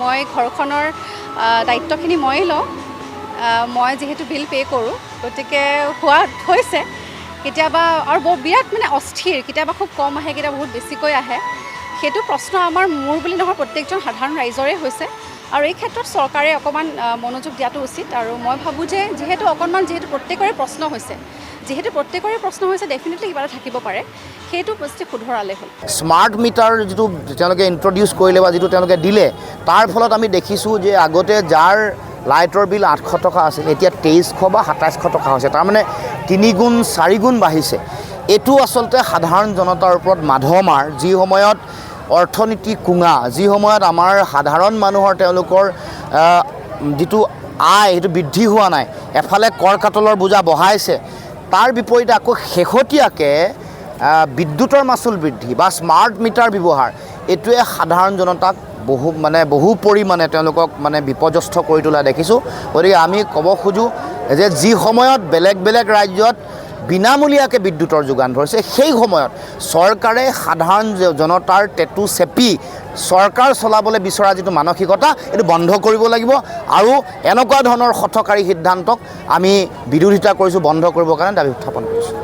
মই ঘৰখনৰ দায়িত্বখিনি ময়েই লওঁ। মই যিহেতু বিল পে' কৰোঁ, গতিকে হৈছে কেতিয়াবা আৰু বিৰাট মানে অস্থিৰ, কেতিয়াবা খুব কম আহে, কেতিয়াবা বহুত বেছিকৈ আহে। সেইটো প্ৰশ্ন মোৰ বুলি নহয়, প্ৰত্যেকজন সাধাৰণ ৰাইজৰে হৈছে আৰু এই ক্ষেত্ৰত চৰকাৰে অকণমান মনোযোগ দিয়াটো উচিত। আৰু মই ভাবোঁ যে যিহেতু প্ৰত্যেকৰে প্ৰশ্ন হৈছে, ডেফিনেটলি কিবা এটা থাকিব পাৰে, সেইটো বস্তু শুধৰালে হ'ল। স্মাৰ্ট মিটাৰ যিটো তেওঁলোকে ইণ্ট্ৰডিউচ কৰিলে বা যিটো তেওঁলোকে দিলে, তাৰ ফলত আমি দেখিছোঁ যে আগতে যাৰ লাইটৰ বিল 800 টকা আছিল, এতিয়া 2300 বা 2700 টকা হৈছে। তাৰমানে 3 গুণ 4 গুণ বাঢ়িছে। এইটো আচলতে সাধাৰণ জনতাৰ ওপৰত মাধমাৰ, যি সময়ত অৰ্থনীতি কুঙা, যি সময়ত আমাৰ সাধাৰণ মানুহৰ তেওঁলোকৰ যিটো আয় সেইটো বৃদ্ধি হোৱা নাই, এফালে কৰ কাটলৰ বোজা বঢ়াইছে, তাৰ বিপৰীতে আকৌ শেহতীয়াকৈ বিদ্যুতৰ মাচুল বৃদ্ধি বা স্মাৰ্ট মিটাৰ ব্যৱহাৰ, এইটোৱে সাধাৰণ জনতাক বহু পৰিমাণে তেওঁলোকক বিপৰ্যস্ত কৰি তোলা দেখিছোঁ। গতিকে আমি ক'ব খোজোঁ যে যি সময়ত বেলেগ বেলেগ ৰাজ্যত বিনামূলীয়াকৈ বিদ্যুতৰ যোগান ধৰিছে, সেই সময়ত চৰকাৰে সাধাৰণ জনতাৰ টেটু চেপি চৰকাৰ চলাবলৈ বিচৰা যিটো মানসিকতা, এইটো বন্ধ কৰিব লাগিব। আৰু এনেকুৱা ধৰণৰ হঠকাৰী সিদ্ধান্তক আমি বিৰোধিতা কৰিছোঁ, বন্ধ কৰিবৰ কাৰণে দাবী উত্থাপন কৰিছোঁ।